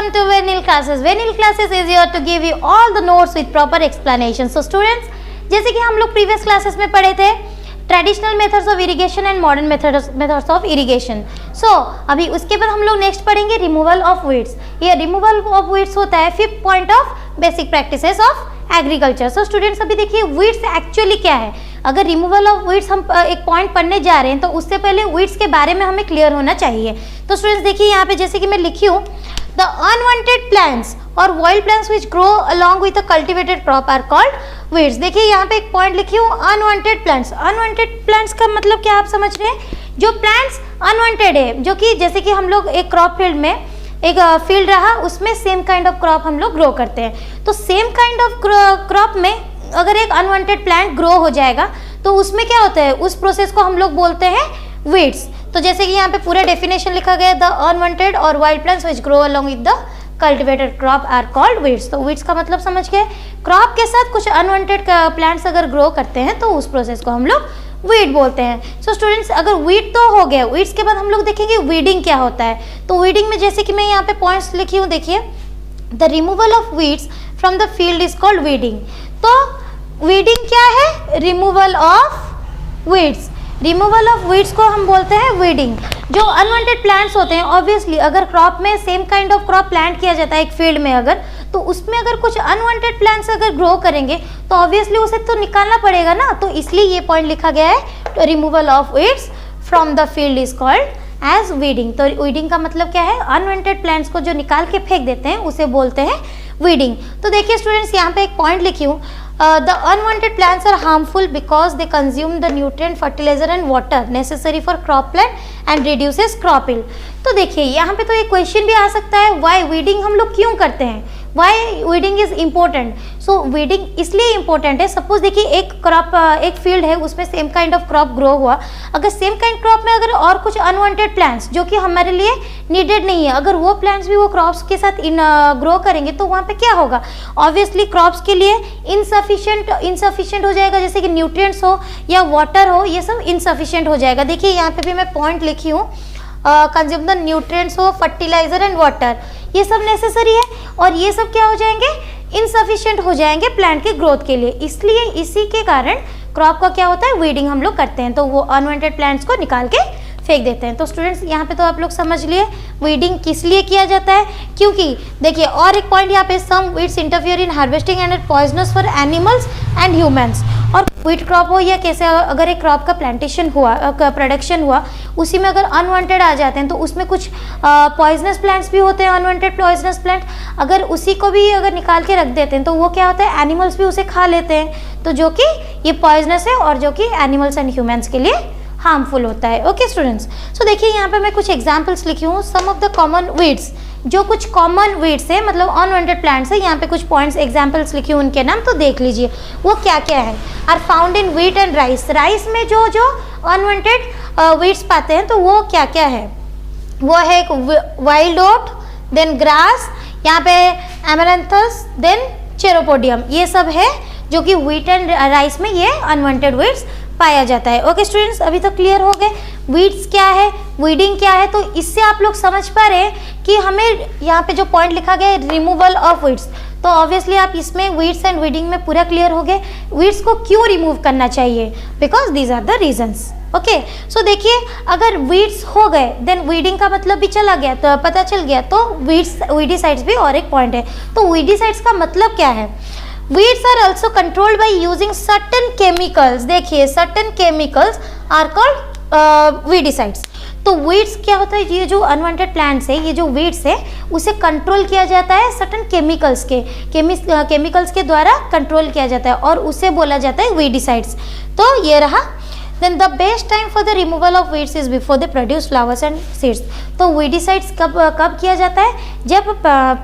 welcome to Venil classes. Venil classes is here to give you all the notes with proper explanation. So students, जैसे कि हम लोग previous classes में पढ़े थे traditional methods of irrigation and modern methods of irrigation. So अभी उसके बाद हम लोग नेक्स्ट पढ़ेंगे रिमूवल ऑफ वीड्स. ये रिमूवल ऑफ वीड्स होता है 5th point of basic practices of agriculture. So students अभी देखिए वीड्स एक्चुअली क्या है. अगर रिमूवल ऑफ वीड्स हम एक पॉइंट पढ़ने जा रहे हैं तो उससे पहले वीड्स के बारे में हमें क्लियर होना चाहिए. तो स्टूडेंट्स देखिए यहाँ पे जैसे कि मैं लिखी हूँ द अनवांटेड प्लांट्स और wild plants which grow along with the cultivated crop are called weeds. देखिए यहाँ पे एक पॉइंट लिखी हूँ अनवांटेड प्लांट्स. अनवांटेड प्लांट्स का मतलब क्या आप समझ रहे हैं. जो प्लांट्स अनवांटेड है, जो कि जैसे कि हम लोग एक क्रॉप फील्ड में एक फील्ड रहा उसमें सेम काइंड ऑफ क्रॉप हम लोग ग्रो करते हैं. तो सेम काइंड ऑफ क्रॉप में अगर एक अनवांटेड प्लांट ग्रो हो जाएगा तो उसमें क्या होता है, उस प्रोसेस को हम लोग बोलते हैं वीड्स. तो जैसे कि यहाँ पे पूरा डेफिनेशन लिखा गया द अनवांटेड और wild plants which grow along with the cultivated crop are called weeds. तो वीड्स का मतलब समझ गए, क्रॉप के साथ कुछ अनवांटेड प्लांट्स अगर ग्रो करते हैं तो उस प्रोसेस को हम लोग वीड बोलते हैं. सो स्टूडेंट्स अगर वीड तो हो गया, वीड्स के बाद हम लोग देखेंगे वीडिंग क्या होता है. तो वीडिंग में जैसे कि मैं यहाँ पे पॉइंट्स लिखी हूँ, देखिए the removal of weeds from the field is called weeding. तो वीडिंग क्या है, removal of weeds. Removal of weeds को हम बोलते हैं वीडिंग. जो अनवांटेड प्लांट्स होते हैं ऑब्वियसली अगर क्रॉप में same kind of crop plant किया जाता है एक फील्ड में अगर, तो उसमें अगर कुछ अनवांटेड प्लांट्स अगर ग्रो करेंगे तो ऑब्वियसली उसे तो निकालना पड़ेगा ना. तो इसलिए ये पॉइंट लिखा गया है removal of weeds from the field is called as weeding. तो वीडिंग का मतलब क्या है, अनवांटेड प्लांट्स को जो निकाल के फेंक देते हैं उसे बोलते हैं वीडिंग. तो देखिए स्टूडेंट्स यहाँ पे एक पॉइंट लिखी हूँ the unwanted plants are harmful because they consume the nutrient, fertilizer and water necessary for crop plant and reduces crop yield. तो देखिए यहाँ पे तो एक क्वेश्चन भी आ सकता है, वाई वीडिंग हम लोग क्यों करते हैं, why weeding is important. So weeding इसलिए इम्पोर्टेंट है, सपोज देखिए एक क्रॉप एक फील्ड है उसमें same kind of crop grow हुआ, अगर सेम काइंड क्रॉप में अगर और कुछ अनवांटेड प्लांट्स जो कि हमारे लिए नीडेड नहीं है, अगर वो प्लांट्स भी वो क्रॉप्स के साथ ग्रो करेंगे तो वहाँ पे क्या होगा, ऑब्वियसली क्रॉप्स के लिए इनसफिशिएंट हो जाएगा. जैसे कि न्यूट्रिएंट्स हो या वाटर हो, ये सब इनसफिशिएंट हो जाएगा. देखिए यहाँ पे भी मैं पॉइंट लिखी हूँ कंज्यूम द न्यूट्रिएंट्स हो, फर्टिलाइजर एंड वाटर, ये सब नेसेसरी है और ये सब क्या हो जाएंगे, इनसफिशिएंट हो जाएंगे प्लांट के ग्रोथ के लिए. इसलिए इसी के कारण क्रॉप का क्या होता है, वीडिंग हम लोग करते हैं. तो वो अनवांटेड प्लांट्स को निकाल के फेंक देते हैं. तो स्टूडेंट्स यहाँ पे तो आप लोग समझ लिए वीडिंग किस लिए किया जाता है, क्योंकि देखिए और एक पॉइंट यहाँ पे some weeds interfere in harvesting and poisonous for animals and humans. और व्हीट क्रॉप हो या कैसे अगर एक क्रॉप का प्लांटेशन हुआ, प्रोडक्शन हुआ, उसी में अगर अनवांटेड आ जाते हैं तो उसमें कुछ पॉइजनस प्लांट्स भी होते हैं, अनवांटेड पॉइजनस प्लांट, अगर उसी को भी अगर निकाल के रख देते हैं तो वो क्या होता है, एनिमल्स भी उसे खा लेते हैं, तो जो कि ये पॉइजनस है और जो कि एनिमल्स एंड ह्यूमंस के लिए हार्मफुल होता है. ओके स्टूडेंट्स, सो देखिए यहाँ पे मैं कुछ एग्जांपल्स लिखी हूँ, सम ऑफ द कॉमन वीड्स, जो कुछ कॉमन वीड्स है मतलब अनवांटेड प्लांट्स है. यहाँ पे कुछ पॉइंट्स एग्जांपल्स लिखी हूँ, उनके नाम तो देख लीजिए वो क्या क्या है. Are found in wheat and rice. Rice में जो जो अनवांटेड वीड्स पाते हैं तो वो क्या क्या है, वो है एक वाइल्ड ओट, देन ग्रास, यहाँ पे एमेरंथस, देन चेरोपोडियम, ये सब है जो कि व्हीट एंड राइस में ये अनवांटेड वीड्स पाया जाता है. ओके स्टूडेंट्स, अभी तो क्लियर हो गए वीड्स क्या है, वीडिंग क्या है. तो इससे आप लोग समझ पा रहे हैं कि हमें यहाँ पे जो पॉइंट लिखा गया है रिमूवल ऑफ वीड्स, तो ऑब्वियसली आप इसमें वीड्स एंड वीडिंग में पूरा क्लियर हो गए. वीड्स को क्यों रिमूव करना चाहिए, because these are the reasons. Okay so देखिए अगर वीड्स हो गए देन वीडिंग का मतलब भी चला गया, तो पता चल गया. तो वीडिसाइड्स भी और एक पॉइंट है. तो वीडिसाइड्स का मतलब क्या है, weeds are also controlled by using certain chemicals. देखिए certain chemicals are called weedicides. तो weeds क्या होता है, ये जो unwanted plants है, ये जो weeds है उसे कंट्रोल किया जाता है certain chemicals के द्वारा कंट्रोल किया जाता है और उसे बोला जाता है weedicides. तो ये रहा. Then the best time for the removal of weeds is before they produce flowers and seeds. तो weedicides कब किया जाता है, जब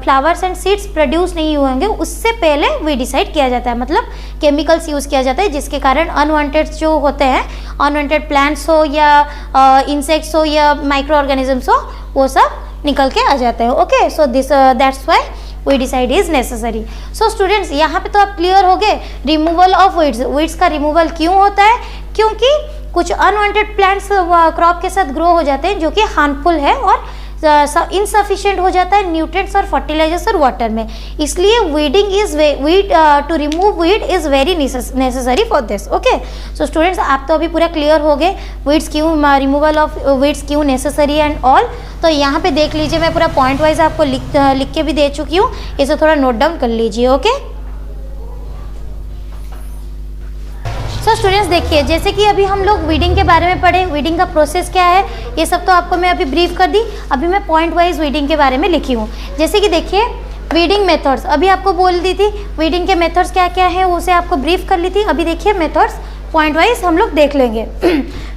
फ्लावर्स एंड सीड्स प्रोड्यूस नहीं होंगे उससे पहले weedicide किया जाता है. मतलब केमिकल्स यूज़ किया जाता है जिसके कारण अनवांटेड जो होते हैं, अनवांटेड प्लांट्स हो या इंसेक्ट्स हो या माइक्रो ऑर्गेनिजम्स हो, वो सब निकल के आ जाते हैं. Okay so this that's why weedicide is necessary. So students यहाँ पे तो आप क्लियर हो गए रिमूवल ऑफ वीड्स. वीड्स का रिमूवल क्यों होता है, क्योंकि कुछ अनवांटेड प्लांट्स क्रॉप के साथ ग्रो हो जाते हैं जो कि हार्मफुल है और इनसफिशिएंट हो जाता है न्यूट्रिएंट्स और फर्टिलाइजर्स और वाटर में, इसलिए weeding is to remove weed is very necessary for this. Okay, so students आप तो अभी पूरा क्लियर हो गए वीड्स क्यों, रिमूवल ऑफ वीड्स क्यों नेसेसरी एंड ऑल। तो यहाँ पे देख लीजिए मैं पूरा पॉइंट वाइज आपको लिख के भी दे चुकी हूँ, इसे थोड़ा नोट डाउन कर लीजिए। ओके, सो स्टूडेंट्स देखिए जैसे कि अभी हम लोग वीडिंग के बारे में पढ़े, वीडिंग का प्रोसेस क्या है ये सब तो आपको मैं अभी ब्रीफ कर दी। अभी मैं पॉइंट वाइज वीडिंग के बारे में लिखी हूँ। जैसे कि देखिए वीडिंग मेथड्स अभी आपको बोल दी थी, वीडिंग के मेथड्स क्या क्या हैं उसे आपको ब्रीफ कर ली थी। अभी देखिए मेथड्स पॉइंट वाइज हम लोग देख लेंगे।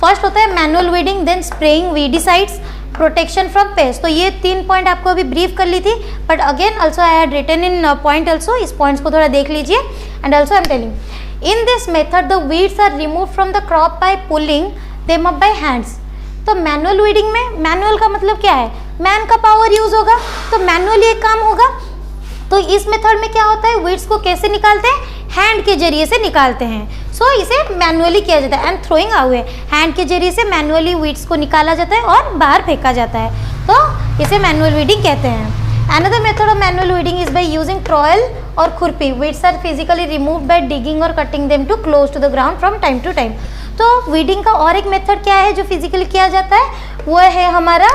फर्स्ट होता है manual weeding, then spraying weedicides, protection from pest. तो ये 3 पॉइंट आपको अभी ब्रीफ कर ली थी, but again also I had written in point also, इस पॉइंट्स को थोड़ा देख लीजिए। And also I am telling in this method the weeds are removed from the crop by pulling them up by hands। तो manual weeding में, manual का मतलब क्या है, मैन का पावर यूज होगा, तो मैनुअली एक काम होगा। तो इस मेथड में क्या होता है, वीड्स को कैसे निकालते हैं, हैंड के जरिए से निकालते हैं। सो इसे मैनुअली किया जाता है एंड थ्रोइंग अवे, हैंड के जरिए से मैनुअली वीड्स को निकाला जाता है और बाहर फेंका जाता है, तो इसे मैनुअल वीडिंग कहते हैं। Another method of manual weeding is by using trowel or खुरपी। Weeds are physically removed by digging or cutting them to close to the ground from time to time। तो weeding का और एक method क्या है जो फिजिकली किया जाता है, वो है हमारा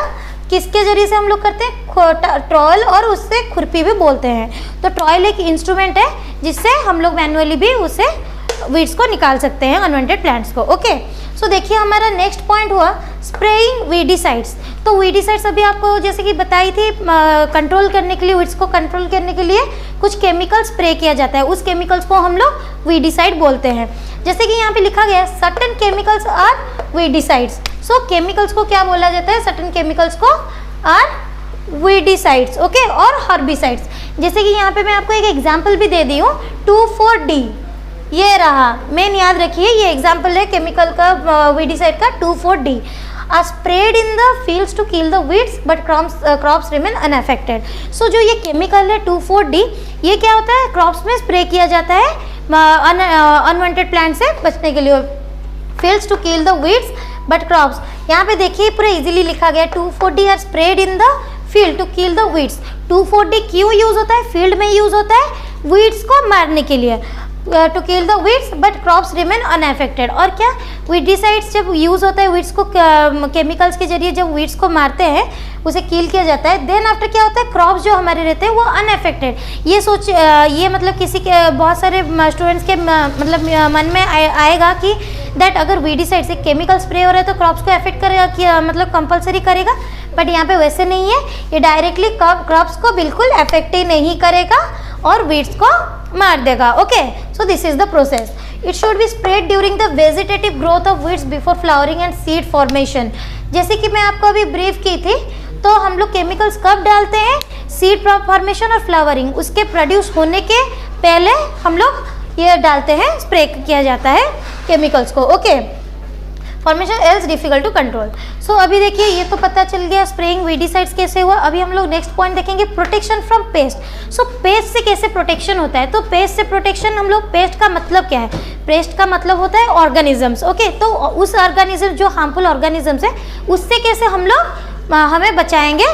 किसके जरिए से हम लोग करते हैं, ट्रॉयल और उससे खुरपी भी बोलते हैं। तो ट्रॉयल एक इंस्ट्रूमेंट है जिससे हम लोग मैनुअली भी उससे वीड्स को निकाल सकते हैं, अनवांटेड प्लांट्स को। ओके, सो देखिए हमारा नेक्स्ट पॉइंट हुआ स्प्रेइंग वीडिसाइड्स। तो वीडिसाइड्स अभी आपको जैसे कि बताई थी, कंट्रोल करने के लिए, वीड्स को कंट्रोल करने के लिए कुछ केमिकल स्प्रे किया जाता है, उस केमिकल्स को हम लोग वीडिसाइड बोलते हैं। जैसे कि यहाँ पे लिखा गया है certain chemicals are weedicides. So chemicals को क्या बोला जाता है, सर्टेन केमिकल्स को आर वीडिसाइड्स। ओके, और हर्बिसाइड्स। जैसे कि यहाँ पे मैं आपको एक एग्जाम्पल भी दे दी हूँ, 2,4-D ये रहा, मेन याद रखिए ये एग्जाम्पल है केमिकल का, वीडिसाइड का 2,4-D। are sprayed in the fields to kill the weeds but crops remain unaffected। so जो ये केमिकल है 2,4-D, ये क्या होता है, क्रॉप्स में स्प्रे किया जाता है अनवांटेड प्लांट से बचने के लिए। fields to kill the weeds but crops, यहाँ पे देखिए पूरा इजीली लिखा गया 2,4-D are sprayed in the field to kill the weeds। 2,4-D क्यों यूज होता है, फील्ड में यूज होता है वीड्स को मारने के लिए, to kill the weeds but crops remain unaffected. और क्या वीडिसाइड्स जब यूज़ होता है वीड्स को, केमिकल्स के जरिए जब वीड्स को मारते हैं उसे किल किया जाता है, देन आफ्टर क्या होता है, क्रॉप्स जो हमारे रहते हैं वो अनअफेक्टेड। ये मतलब किसी के, बहुत सारे स्टूडेंट्स के मतलब मन में आएगा कि दैट अगर वीडिसाइड से केमिकल स्प्रे हो रहा है तो क्रॉप्स को अफेक्ट करेगा, मतलब कंपलसरी करेगा, बट यहाँ पे वैसे नहीं है, ये डायरेक्टली क्रॉप्स को बिल्कुल अफेक्ट ही नहीं करेगा और वीड्स को मार देगा। Okay, so this is the process. It should be spread during the vegetative growth of weeds before flowering and seed formation. जैसे कि मैं आपको अभी ब्रीफ की थी, तो हम लोग केमिकल्स कब डालते हैं, सीड फॉर्मेशन और फ्लावरिंग, उसके प्रोड्यूस होने के पहले हम लोग ये डालते हैं, स्प्रे किया जाता है केमिकल्स को। Okay, formation else difficult to control. So अभी देखिए ये तो पता चल गया स्प्रेइंग वीडिसाइड्स कैसे हुआ। अभी हम लोग नेक्स्ट पॉइंट देखेंगे, protection from paste. So paste से कैसे प्रोटेक्शन होता है, तो पेस्ट से प्रोटेक्शन हम लोग, पेस्ट का मतलब क्या है, पेस्ट का मतलब होता है ऑर्गेनिजम्स। ओके, तो उस ऑर्गेनिज्म जो हार्मफुल ऑर्गेनिजम्स है उससे कैसे हम लोग हमें बचाएंगे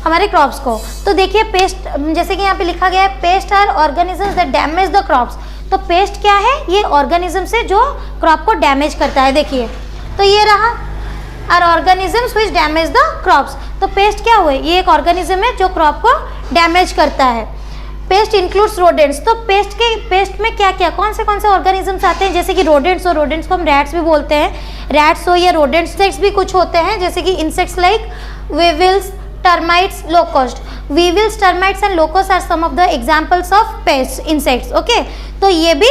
हमारे क्रॉप्स को। तो देखिए पेस्ट, जैसे कि यहाँ पे लिखा गया है pest are organisms that damage the crops. तो पेस्ट क्या है, ये ऑर्गेनिज्म है जो क्रॉप को डैमेज करता है। देखिए तो ये रहा are organisms which damage the crops. तो पेस्ट क्या हुए, ये एक ऑर्गेनिज्म है जो क्रॉप को डैमेज करता है। Paste includes rodents. तो पेस्ट में क्या क्या, कौन से ऑर्गेनिजम्स आते हैं, जैसे कि रोडेंट्स, और रोडेंट्स को हम रैट्स भी बोलते हैं, रैट्स हो या रोडेंट्स, इंसेक्ट्स भी कुछ होते हैं, जैसे कि insects like weevils, termites, locust. Weevils, termites and locust are some of the examples of pest insects. Okay, तो ये भी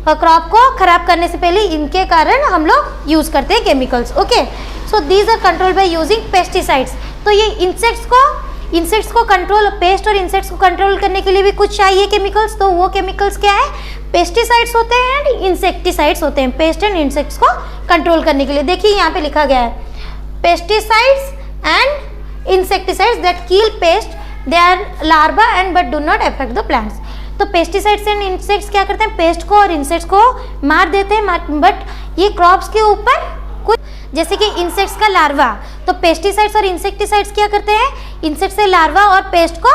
क्रॉप को खराब करने से पहले इनके कारण हम लोग यूज करते हैं chemicals. Okay, so these are control by using pesticides. तो ये इंसेक्ट्स को कंट्रोल, पेस्ट और इंसेक्ट्स को कंट्रोल करने के लिए भी कुछ चाहिए केमिकल्स। तो वो केमिकल्स क्या है, पेस्टिसाइड्स होते हैं एंड इंसेक्टिसाइड्स होते हैं, पेस्ट एंड इंसेक्ट्स को कंट्रोल करने के लिए। देखिए यहाँ पे लिखा गया है pesticides and insecticides that kill pest, they are larva and but do not affect the plants. तो पेस्टिसाइड्स एंड इंसेक्ट्स क्या करते हैं, पेस्ट को और इंसेक्ट्स को मार देते हैं, बट ये क्रॉप्स के ऊपर कुछ, जैसे कि इंसेक्ट्स का लार्वा तो पेस्टिसाइड्स और इंसेक्टिसाइड्स क्या करते हैं, इंसेक्ट से लार्वा और पेस्ट को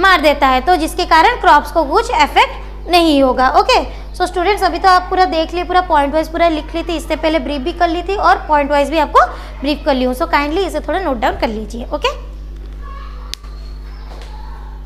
मार देता है, तो जिसके कारण क्रॉप्स को कुछ इफेक्ट नहीं होगा। ओके सो स्टूडेंट्स, अभी तो आप पूरा देख लिए, पूरा पॉइंट वाइज पूरा लिख ली थी, इससे पहले ब्रीफ भी कर ली थी और पॉइंट वाइज भी आपको ब्रीफ कर ली हूँ। सो काइंडली इसे थोड़ा नोट डाउन कर लीजिए। ओके